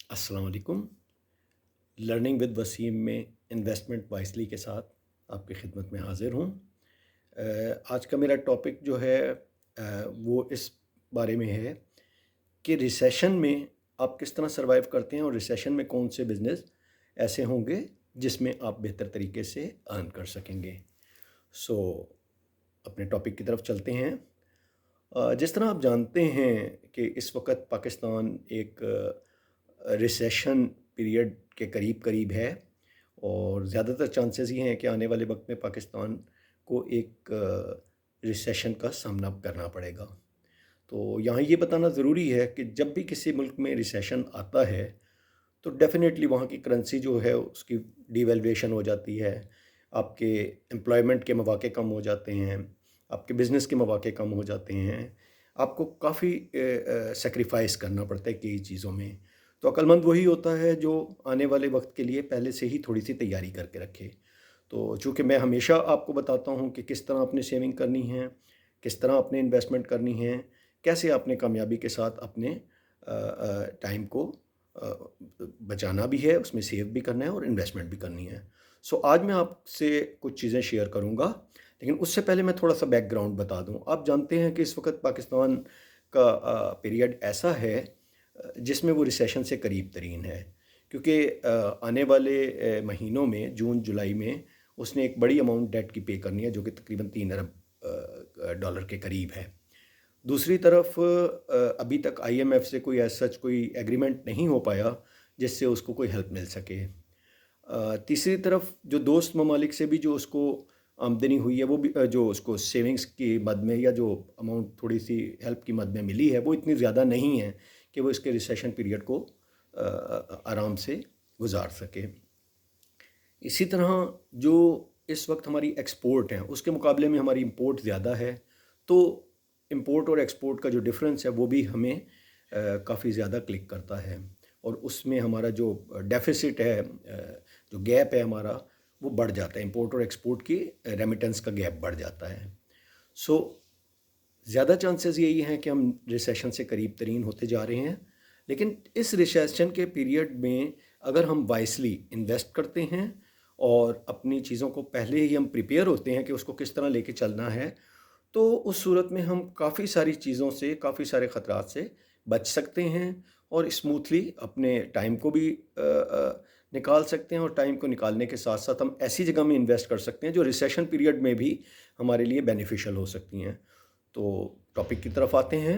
अस्सलाम वालेकुम। Learning with Wasim में इन्वेस्टमेंट वाइसली के साथ आपकी खिदमत में हाज़िर हूँ। आज का मेरा टॉपिक जो है वो इस बारे में है कि रिसेशन में आप किस तरह सर्वाइव करते हैं और रिसेशन में कौन से बिज़नेस ऐसे होंगे जिसमें आप बेहतर तरीके से अर्न कर सकेंगे। सो अपने टॉपिक की तरफ चलते हैं। जिस तरह आप जानते हैं कि इस वक्त पाकिस्तान एक रिसेशन पीरियड के करीब करीब है और ज़्यादातर चांसेस ये हैं कि आने वाले वक्त में पाकिस्तान को एक रिसेशन का सामना करना पड़ेगा। तो यहाँ ये बताना ज़रूरी है कि जब भी किसी मुल्क में रिसेशन आता है तो डेफ़िनेटली वहाँ की करेंसी जो है उसकी डिवैल्यूएशन हो जाती है, आपके एम्प्लॉयमेंट के मौके कम हो जाते हैं, आपके बिज़नेस के मौके कम हो जाते हैं, आपको काफ़ी सैक्रिफ़ाइस करना पड़ता है कई चीज़ों में। तो अक्लमंद वही होता है जो आने वाले वक्त के लिए पहले से ही थोड़ी सी तैयारी करके रखे। तो चूँकि मैं हमेशा आपको बताता हूँ कि किस तरह अपनी सेविंग करनी है, किस तरह अपने इन्वेस्टमेंट करनी है, कैसे आपने कामयाबी के साथ अपने टाइम को बचाना भी है, उसमें सेव भी करना है और इन्वेस्टमेंट भी करनी है। सो आज मैं आपसे कुछ चीज़ें शेयर करूँगा, लेकिन उससे पहले मैं थोड़ा-सा बैकग्राउंड बता दूँ। आप जानते हैं कि इस वक़्त पाकिस्तान का पीरियड ऐसा है जिसमें वो रिसेशन से करीब तरीन है, क्योंकि आने वाले महीनों में जून-जुलाई में उसने एक बड़ी अमाउंट डेट की पे करनी है, जो कि तकरीबन 3 अरब डॉलर के करीब है। दूसरी तरफ अभी तक आईएमएफ से कोई एज़ सच कोई एग्रीमेंट नहीं हो पाया जिससे उसको कोई हेल्प मिल सके। तीसरी तरफ जो दोस्त ममालिक से भी जो उसको आमदनी हुई है वो भी जो उसको सेविंग्स की मद में या जो अमाउंट थोड़ी सी हेल्प की मद में मिली है वो इतनी ज़्यादा नहीं है कि वो इसके रिसेशन पीरियड को आराम से गुजार सके। इसी तरह जो इस वक्त हमारी एक्सपोर्ट है उसके मुकाबले में हमारी इंपोर्ट ज़्यादा है, तो इंपोर्ट और एक्सपोर्ट का जो डिफरेंस है वो भी हमें काफ़ी ज़्यादा क्लिक करता है और उसमें हमारा जो डेफिसिट है, जो गैप है हमारा, वो बढ़ जाता है। इंपोर्ट और एक्सपोर्ट की रेमिटेंस का गैप बढ़ जाता है। सो ज़्यादा चांसेस यही हैं कि हम रिसेशन से करीब तरीन होते जा रहे हैं, लेकिन इस रिसेशन के पीरियड में अगर हम वाइसली इन्वेस्ट करते हैं और अपनी चीज़ों को पहले ही हम प्रिपेयर होते हैं कि उसको किस तरह लेके चलना है, तो उस सूरत में हम काफ़ी सारी चीज़ों से, काफ़ी सारे ख़तरात से बच सकते हैं और स्मूथली अपने टाइम को भी निकाल सकते हैं और टाइम को निकालने के साथ साथ हम ऐसी जगह में इन्वेस्ट कर सकते हैं जो रिसेशन पीरियड में भी हमारे लिए बेनिफिशियल हो सकती हैं। तो टॉपिक की तरफ आते हैं।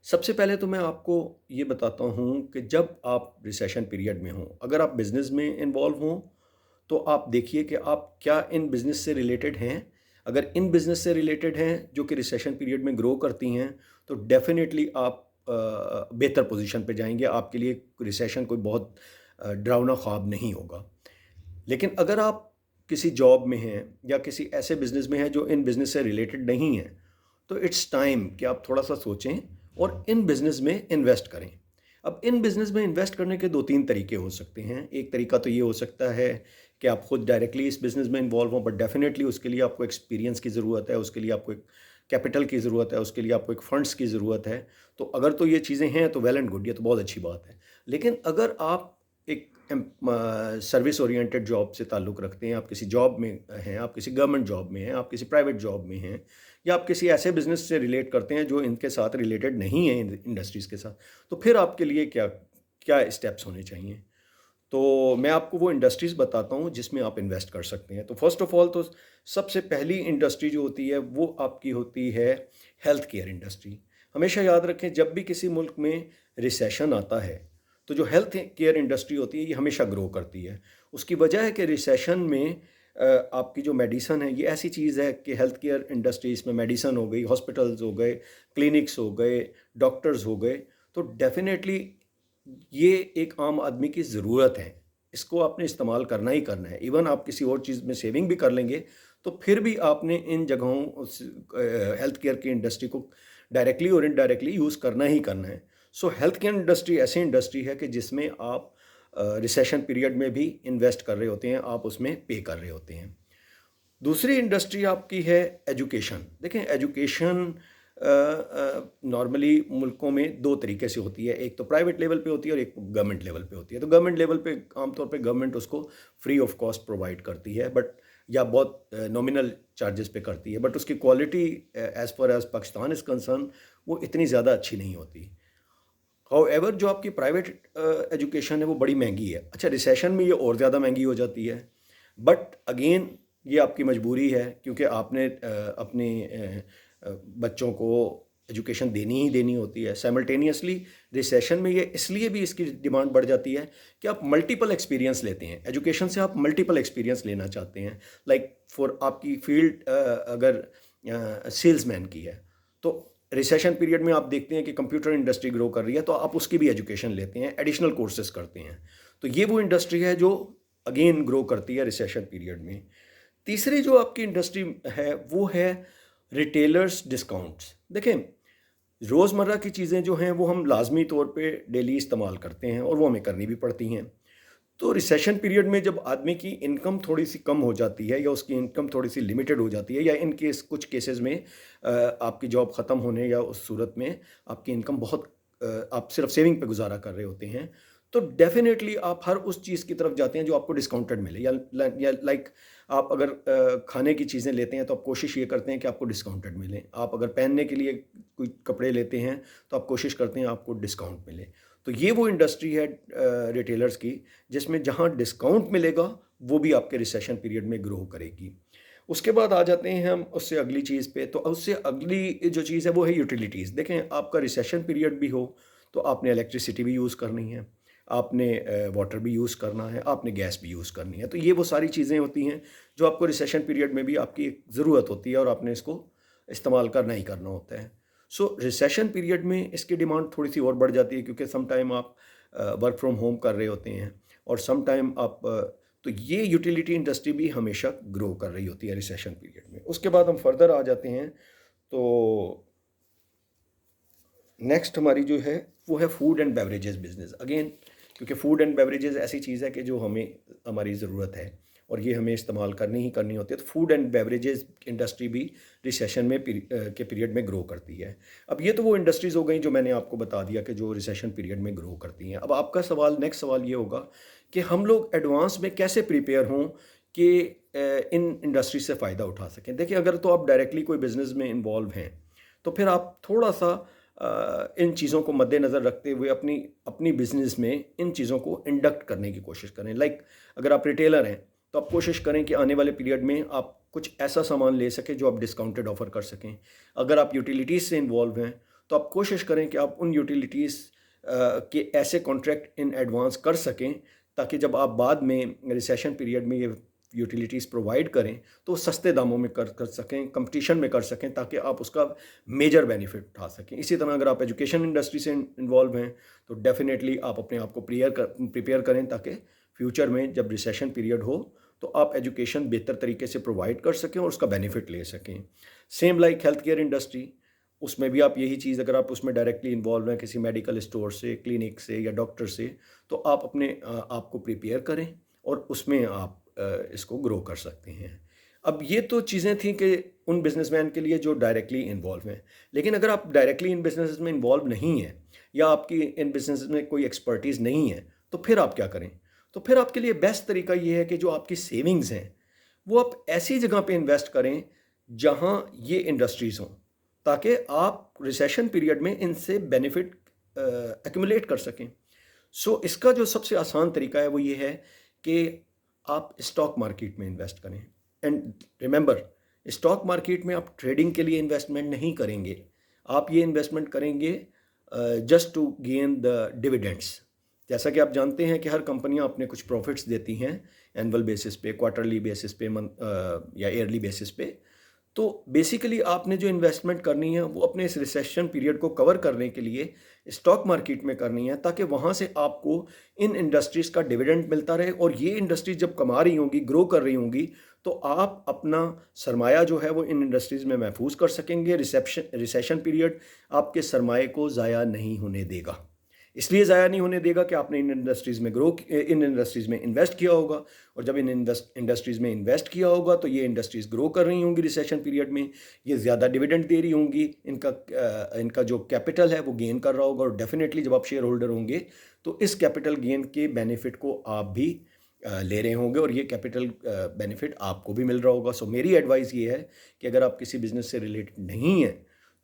सबसे पहले तो मैं आपको ये बताता हूँ कि जब आप रिसेशन पीरियड में हों, अगर आप बिज़नेस में इन्वॉल्व हों, तो आप देखिए कि आप क्या इन बिज़नेस से रिलेटेड हैं। अगर इन बिज़नेस से रिलेटेड हैं जो कि रिसेशन पीरियड में ग्रो करती हैं, तो डेफ़िनेटली आप बेहतर पोज़ीशन पे जाएँगे। आपके लिए रिसेशन कोई बहुत डरावना ख्वाब नहीं होगा। लेकिन अगर आप किसी जॉब में हैं या किसी ऐसे बिज़नेस में हैं जो इन बिज़नेस से रिलेटेड नहीं है, तो इट्स टाइम कि आप थोड़ा-सा सोचें और इन बिज़नेस में इन्वेस्ट करें। अब इन बिज़नेस में इन्वेस्ट करने के 2-3 तरीके हो सकते हैं। एक तरीका तो ये हो सकता है कि आप खुद डायरेक्टली इस बिज़नेस में इन्वॉल्व हों, बट डेफ़िनेटली उसके लिए आपको एक्सपीरियंस की ज़रूरत है, उसके लिए आपको एक कैपिटल की ज़रूरत है, उसके लिए आपको एक फंड्स की ज़रूरत है। तो अगर तो ये चीज़ें हैं तो वेल एंड गुड, ये तो बहुत अच्छी बात है। लेकिन अगर आप एक सर्विस ओरिएंटेड जॉब से ताल्लुक़ रखते हैं, आप किसी जॉब में हैं, आप किसी गवर्नमेंट जॉब में हैं, आप किसी प्राइवेट जॉब में हैं या आप किसी ऐसे बिज़नेस से रिलेट करते हैं जो इनके साथ रिलेटेड नहीं है, इंडस्ट्रीज़ के साथ, तो फिर आपके लिए क्या क्या स्टेप्स होने चाहिए? तो मैं आपको वो इंडस्ट्रीज़ बताता हूँ जिसमें आप इन्वेस्ट कर सकते हैं। तो फ़र्स्ट ऑफ़ ऑल तो सबसे पहली इंडस्ट्री जो होती है वो आपकी होती है हेल्थ केयर इंडस्ट्री। हमेशा याद रखें, जब भी किसी मुल्क में रिसेशन आता है, तो जो हेल्थ केयर इंडस्ट्री होती है ये हमेशा ग्रो करती है। उसकी वजह है कि रिसेशन में आपकी जो मेडिसिन है ये ऐसी चीज़ है कि हेल्थ केयर इंडस्ट्रीज़ में मेडिसिन हो गई, हॉस्पिटल्स हो गए, क्लिनिक्स हो गए, डॉक्टर्स हो गए, तो डेफ़िनेटली ये एक आम आदमी की ज़रूरत है। इसको आपने इस्तेमाल करना ही करना है। इवन आप किसी और चीज़ में सेविंग भी कर लेंगे, तो फिर भी आपने इन जगहों हेल्थ केयर की इंडस्ट्री को डायरेक्टली और इनडायरेक्टली यूज़ करना ही करना है। सो हेल्थ केयर इंडस्ट्री ऐसी इंडस्ट्री है कि जिसमें आप रिसेशन पीरियड में भी इन्वेस्ट कर रहे होते हैं, आप उसमें पे कर रहे होते हैं। दूसरी इंडस्ट्री आपकी है एजुकेशन। देखें, एजुकेशन नॉर्मली मुल्कों में दो तरीके से होती है, एक तो प्राइवेट लेवल पे होती है और एक गवर्नमेंट लेवल पे होती है। तो गवर्नमेंट लेवल पे आमतौर पे गवर्नमेंट उसको फ्री ऑफ कॉस्ट प्रोवाइड करती है, बट या बहुत नॉमिनल चार्जेस पे करती है, बट उसकी quality as far as Pakistan is concern वो इतनी ज़्यादा अच्छी नहीं होती। हाउएवर जो आपकी प्राइवेट एजुकेशन है वो बड़ी महंगी है। अच्छा, रिसेशन में ये और ज़्यादा महंगी हो जाती है, बट अगेन ये आपकी मजबूरी है, क्योंकि आपने अपने बच्चों को एजुकेशन देनी ही देनी होती है। साइमल्टेनियसली रिसेशन में ये इसलिए भी इसकी डिमांड बढ़ जाती है कि आप मल्टीपल एक्सपीरियंस लेते हैं एजुकेशन से, आप मल्टीपल एक्सपीरियंस लेना चाहते हैं। लाइक फॉर आपकी फील्ड अगर सेल्समैन की है, तो रिसेशन पीरियड में आप देखते हैं कि कंप्यूटर इंडस्ट्री ग्रो कर रही है, तो आप उसकी भी एजुकेशन लेते हैं, एडिशनल कोर्सेज करते हैं। तो ये वो इंडस्ट्री है जो अगेन ग्रो करती है रिसेशन पीरियड में। तीसरी जो आपकी इंडस्ट्री है वो है रिटेलर्स डिस्काउंट्स। देखें, रोज़मर्रा की चीज़ें जो हैं वो हम लाजमी तौर पे डेली इस्तेमाल करते हैं और वो हमें करनी भी पड़ती हैं। तो रिसेशन पीरियड में जब आदमी की इनकम थोड़ी सी कम हो जाती है या उसकी इनकम थोड़ी सी लिमिटेड हो जाती है, या इन केस कुछ केसेस में आपकी जॉब ख़त्म होने या उस सूरत में आपकी इनकम बहुत आप सिर्फ सेविंग पे गुजारा कर रहे होते हैं, तो डेफिनेटली आप हर उस चीज़ की तरफ जाते हैं जो आपको डिस्काउंटेड मिले, या लाइक आप अगर खाने की चीज़ें लेते हैं तो आप कोशिश ये करते हैं कि आपको डिस्काउंटेड मिले। आप अगर पहनने के लिए कोई कपड़े लेते हैं तो आप कोशिश करते हैं आपको डिस्काउंट मिले। तो ये वो इंडस्ट्री है रिटेलर्स की जिसमें जहाँ डिस्काउंट मिलेगा वो भी आपके रिसेशन पीरियड में ग्रो करेगी। उसके बाद आ जाते हैं हम उससे अगली चीज़ पे। तो उससे अगली जो चीज़ है वो है यूटिलिटीज़। देखें, आपका रिसेशन पीरियड भी हो तो आपने इलेक्ट्रिसिटी भी यूज़ करनी है, आपने वाटर भी यूज़ करना है, आपने गैस भी यूज़ करनी है। तो ये वो सारी चीज़ें होती हैं जो आपको रिसेशन पीरियड में भी आपकी ज़रूरत होती है और आपने इसको इस्तेमाल करना ही करना होता है। सो रिसेशन पीरियड में इसकी डिमांड थोड़ी सी और बढ़ जाती है, क्योंकि सम टाइम आप वर्क फ्रॉम होम कर रहे होते हैं और सम टाइम आप तो ये यूटिलिटी इंडस्ट्री भी हमेशा ग्रो कर रही होती है रिसेशन पीरियड में। उसके बाद हम फर्दर आ जाते हैं, तो नेक्स्ट हमारी जो है वो है food and beverages business. Again, क्योंकि फूड एंड बेवरेजेस ऐसी चीज़ है कि जो हमें हमारी ज़रूरत है और ये हमें इस्तेमाल करनी ही करनी होती है, तो फूड एंड बेवरेजेस इंडस्ट्री भी रिसेशन में के पीरियड में ग्रो करती है। अब ये तो वो इंडस्ट्रीज़ हो गई जो मैंने आपको बता दिया कि जो रिसेशन पीरियड में ग्रो करती हैं। अब आपका सवाल, नेक्स्ट सवाल ये होगा कि हम लोग एडवांस में कैसे प्रिपेयर हों कि इन इंडस्ट्री से फ़ायदा उठा सकें। देखिए, अगर तो आप डायरेक्टली कोई बिज़नेस में इन्वॉल्व हैं तो फिर आप थोड़ा सा इन चीज़ों को मद्देनज़र रखते हुए अपनी अपनी बिज़नेस में इन चीज़ों को इंडक्ट करने की कोशिश करें। लाइक अगर आप रिटेलर हैं तो आप कोशिश करें कि आने वाले पीरियड में आप कुछ ऐसा सामान ले सकें जो आप डिस्काउंटेड ऑफ़र कर सकें। अगर आप यूटिलिटीज़ से इन्वॉल्व हैं तो आप कोशिश करें कि आप उन यूटिलिटीज़ के ऐसे कॉन्ट्रैक्ट इन एडवांस कर सकें ताकि जब आप बाद में रिसेशन पीरियड में ये यूटिलिटीज़ प्रोवाइड करें तो सस्ते दामों में कर सकें, कंपटीशन में कर सकें, ताकि आप उसका मेजर बेनिफिट उठा सकें। इसी तरह अगर आप एजुकेशन इंडस्ट्री से इन्वॉल्व हैं तो डेफिनेटली आप अपने आप को प्रिपेयर करें ताकि फ्यूचर में जब रिसेशन पीरियड हो तो आप एजुकेशन बेहतर तरीके से प्रोवाइड कर सकें और उसका बेनिफिट ले सकें। Same like health care industry, उसमें भी आप यही चीज़, अगर आप उसमें डायरेक्टली इन्वॉल्व हैं किसी मेडिकल स्टोर से, क्लिनिक से या डॉक्टर से, तो आप अपने आप को प्रिपेयर करें और उसमें आप इसको ग्रो कर सकते हैं। अब ये तो चीज़ें थी कि उन बिजनेसमैन के लिए जो डायरेक्टली इन्वॉल्व हैं। लेकिन अगर आप डायरेक्टली इन बिजनेस में इन्वॉल्व नहीं हैं या आपकी इन बिजनेस में कोई एक्सपर्टीज़ नहीं है, तो फिर आप क्या करें? तो फिर आपके लिए बेस्ट तरीका ये है कि जो आपकी सेविंग्स हैं वो आप ऐसी जगह पे इन्वेस्ट करें जहाँ ये इंडस्ट्रीज़ हों, ताकि आप रिसेशन पीरियड में इनसे बेनिफिट एक्यूमुलेट कर सकें। सो इसका जो सबसे आसान तरीका है वो ये है कि आप स्टॉक मार्केट में इन्वेस्ट करें। एंड रिमेंबर, स्टॉक मार्केट में आप ट्रेडिंग के लिए इन्वेस्टमेंट नहीं करेंगे, आप ये इन्वेस्टमेंट करेंगे just to gain the dividends. जैसा कि आप जानते हैं कि हर कंपनियां अपने कुछ प्रॉफिट्स देती हैं एनुअल बेसिस पे, क्वार्टरली बेसिस पे, या ईयरली बेसिस पे। तो बेसिकली आपने जो इन्वेस्टमेंट करनी है वो अपने इस रिसेशन पीरियड को कवर करने के लिए स्टॉक मार्केट में करनी है, ताकि वहाँ से आपको इन इंडस्ट्रीज़ का डिविडेंड मिलता रहे और ये इंडस्ट्रीज जब कमा रही होंगी, ग्रो कर रही होंगी, तो आप अपना सरमाया जो है वो इन इंडस्ट्रीज़ में महफूज कर सकेंगे। रिसेशन पीरियड आपके सरमाए को ज़ाया नहीं होने देगा। इसलिए ज़ाया नहीं होने देगा कि आपने इन इंडस्ट्रीज़ में इन्वेस्ट किया होगा, और जब इन इंडस्ट्रीज़ में इन्वेस्ट किया होगा तो ये इंडस्ट्रीज़ ग्रो कर रही होंगी रिसेशन पीरियड में, ये ज़्यादा डिविडेंड दे रही होंगी, इनका जो कैपिटल है वो गेन कर रहा होगा, और डेफिनेटली जब आप शेयर होल्डर होंगे तो इस कैपिटल गेन के बेनिफिट को आप भी ले रहे होंगे, और ये कैपिटल बेनिफिट आपको भी मिल रहा होगा। सो मेरी एडवाइस ये है कि अगर आप किसी बिज़नेस से रिलेटेड नहीं हैं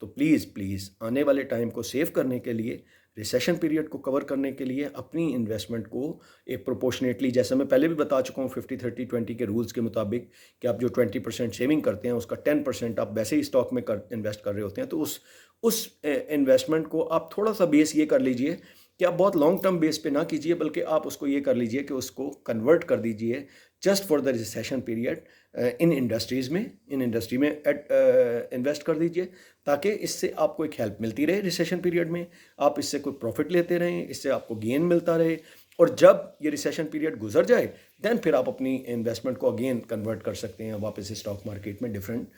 तो प्लीज़ आने वाले टाइम को सेव करने के लिए, रिसेशन पीरियड को कवर करने के लिए अपनी इन्वेस्टमेंट को एक प्रोपोर्शनेटली, जैसा मैं पहले भी बता चुका हूँ 50-30-20 के रूल्स के मुताबिक, कि आप जो 20% सेविंग करते हैं उसका 10% आप वैसे ही स्टॉक में इन्वेस्ट कर रहे होते हैं, तो उस इन्वेस्टमेंट को आप थोड़ा सा बेस ये कर लीजिए कि आप बहुत लॉन्ग टर्म बेस पे ना कीजिए, बल्कि आप उसको ये कर लीजिए कि उसको कन्वर्ट कर दीजिए just for the recession period in industry में इन्वेस्ट कर दीजिए, ताकि इससे आपको एक हेल्प मिलती रहे रिसेशन पीरियड में, आप इससे कोई प्रॉफिट लेते रहें, इससे आपको गेन मिलता रहे, और जब ये रिसेशन पीरियड गुजर जाए देन फिर आप अपनी इन्वेस्टमेंट को अगेन कन्वर्ट कर सकते हैं वापस स्टॉक मार्केट में, डिफरेंट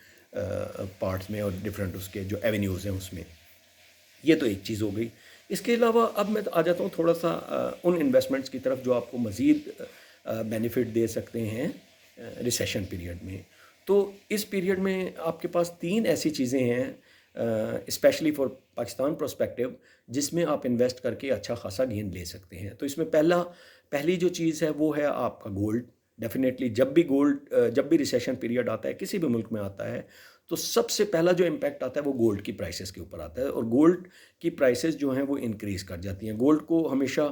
पार्ट्स में और डिफरेंट उसके जो एवेन्यूज़ हैं उसमें। ये तो एक चीज़ हो गई। इसके अलावा अब मैं आ जाता हूँ थोड़ा सा उन इन्वेस्टमेंट्स की तरफ जो आपको मज़ीद बेनिफिट दे सकते हैं रिसेशन पीरियड में। तो इस पीरियड में आपके पास 3 ऐसी चीज़ें हैं स्पेशली फॉर पाकिस्तान प्रोस्पेक्टिव, जिसमें आप इन्वेस्ट करके अच्छा खासा गेन ले सकते हैं। तो इसमें पहली जो चीज़ है वो है आपका गोल्ड। डेफिनेटली जब भी रिसेशन पीरियड आता है, किसी भी मुल्क में आता है, तो सबसे पहला जो इम्पैक्ट आता है वो गोल्ड की प्राइसेस के ऊपर आता है, और गोल्ड की प्राइसेस जो हैं वो इंक्रीज़ कर जाती हैं। गोल्ड को हमेशा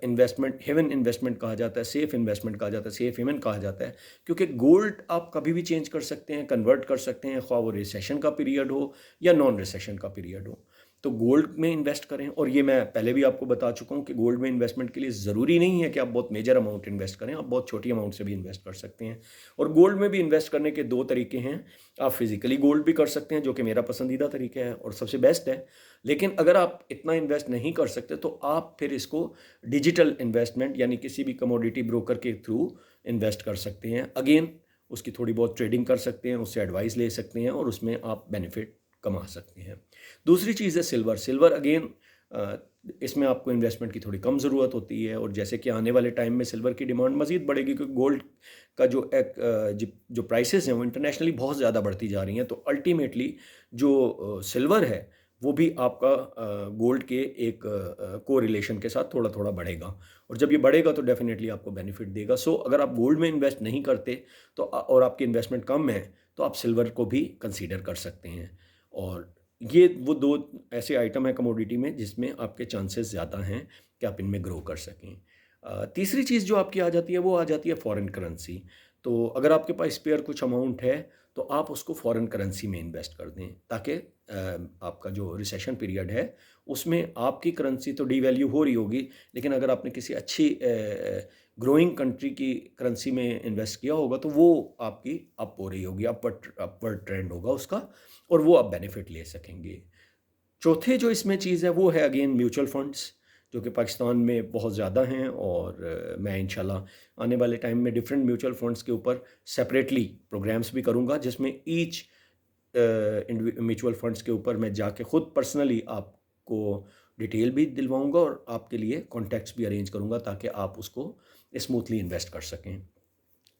इन्वेस्टमेंट कहा जाता है, सेफ़ इन्वेस्टमेंट कहा जाता है, सेफ़ हेवन कहा जाता है, क्योंकि गोल्ड आप कभी भी चेंज कर सकते हैं, कन्वर्ट कर सकते हैं, ख्वाह वो रिसेशन का पीरियड हो या नॉन रिसेशन का पीरियड हो। तो गोल्ड में इन्वेस्ट करें, और ये मैं पहले भी आपको बता चुका हूँ कि गोल्ड में इन्वेस्टमेंट के लिए ज़रूरी नहीं है कि आप बहुत मेजर अमाउंट इन्वेस्ट करें, आप बहुत छोटी अमाउंट से भी इन्वेस्ट कर सकते हैं। और गोल्ड में भी इन्वेस्ट करने के 2 तरीके हैं। आप फिज़िकली गोल्ड भी कर सकते हैं, जो कि मेरा पसंदीदा तरीका है और सबसे बेस्ट है, लेकिन अगर आप इतना इन्वेस्ट नहीं कर सकते तो आप फिर इसको डिजिटल इन्वेस्टमेंट यानी किसी भी कमोडिटी ब्रोकर के थ्रू इन्वेस्ट कर सकते हैं। अगेन उसकी थोड़ी बहुत ट्रेडिंग कर सकते हैं, उससे एडवाइस ले सकते हैं, और उसमें आप बेनिफिट कमा सकते हैं। दूसरी चीज़ है सिल्वर अगेन, इसमें आपको इन्वेस्टमेंट की थोड़ी कम ज़रूरत होती है, और जैसे कि आने वाले टाइम में सिल्वर की डिमांड मज़ीद बढ़ेगी, क्योंकि गोल्ड का जो प्राइसेस हैं वो इंटरनेशनली बहुत ज़्यादा बढ़ती जा रही हैं, तो अल्टीमेटली जो सिल्वर है वो भी आपका गोल्ड के एक कोरिलेशन के साथ थोड़ा थोड़ा बढ़ेगा, और जब ये बढ़ेगा तो डेफिनेटली आपको बेनिफिट देगा। सो अगर आप गोल्ड में इन्वेस्ट नहीं करते तो और आपकी इन्वेस्टमेंट कम है, तो आप सिल्वर को भी कंसीडर कर सकते हैं। और ये वो 2 ऐसे आइटम हैं कमोडिटी में जिसमें आपके चांसेस ज़्यादा हैं कि आप इनमें ग्रो कर सकें। तीसरी चीज़ जो आपकी आ जाती है वो आ जाती है फॉरेन करेंसी। तो अगर आपके पास स्पेयर कुछ अमाउंट है तो आप उसको फॉरेन करेंसी में इन्वेस्ट कर दें, ताकि आपका जो रिसेशन पीरियड है उसमें आपकी करेंसी तो डीवैल्यू हो रही होगी, लेकिन अगर आपने किसी अच्छी ग्रोइंग कंट्री की करेंसी में इन्वेस्ट किया होगा तो वो आपकी अप हो रही होगी, अपवर्ड ट्रेंड होगा उसका, और वो आप बेनिफिट ले सकेंगे। चौथे जो इसमें चीज़ है वो है अगेन म्यूचुअल फंड्स, जो कि पाकिस्तान में बहुत ज़्यादा हैं, और मैं इंशाल्लाह आने वाले टाइम में डिफरेंट म्यूचुअल फंड्स के ऊपर सेपरेटली प्रोग्राम्स भी करूँगा, जिसमें ईच म्यूचुअल फंड्स के ऊपर मैं जाके ख़ुद पर्सनली आपको डिटेल भी दिलवाऊँगा और आपके लिए कॉन्टैक्ट्स भी अरेंज करूँगा, ताकि आप उसको स्मूथली इन्वेस्ट कर सकें।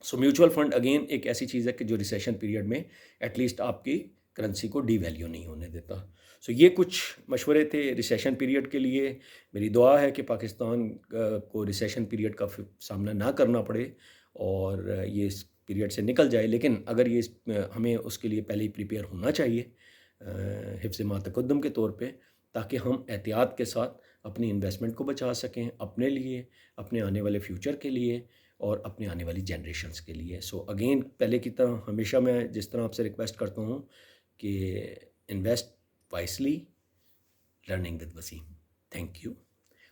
सो म्यूचुअल फंड अगेन एक ऐसी चीज़ है कि जो रिसेशन पीरियड में एटलीस्ट आपकी करेंसी को डीवैल्यू नहीं होने देता। सो ये कुछ मशवरे थे रिसेशन पीरियड के लिए। मेरी दुआ है कि पाकिस्तान को रिसेशन पीरियड का सामना ना करना पड़े और ये इस पीरियड से निकल जाए, लेकिन अगर ये हमें उसके लिए पहले ही प्रिपेयर होना चाहिए हिफ्ज़ मा तक़द्दुम के तौर पे, ताकि हम एहतियात के साथ अपनी इन्वेस्टमेंट को बचा सकें अपने लिए, अपने आने वाले फ्यूचर के लिए और अपने आने वाली जनरेशन्स के लिए। सो अगेन पहले की तरह हमेशा मैं जिस तरह आपसे रिक्वेस्ट करता हूँ कि invest wisely, learning with Wasim. Thank you.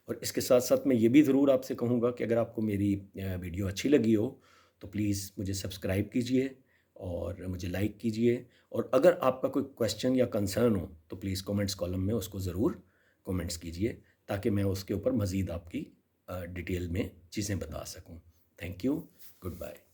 और इसके साथ साथ मैं ये भी ज़रूर आपसे कहूँगा कि अगर आपको मेरी वीडियो अच्छी लगी हो तो प्लीज़ मुझे सब्सक्राइब कीजिए और मुझे लाइक कीजिए, और अगर आपका कोई क्वेश्चन या कंसर्न हो तो प्लीज़ कमेंट्स कॉलम में उसको ज़रूर कमेंट्स कीजिए, ताकि मैं उसके ऊपर मज़ीद आपकी डिटेल में चीज़ें बता सकूँ। Thank you. Good bye.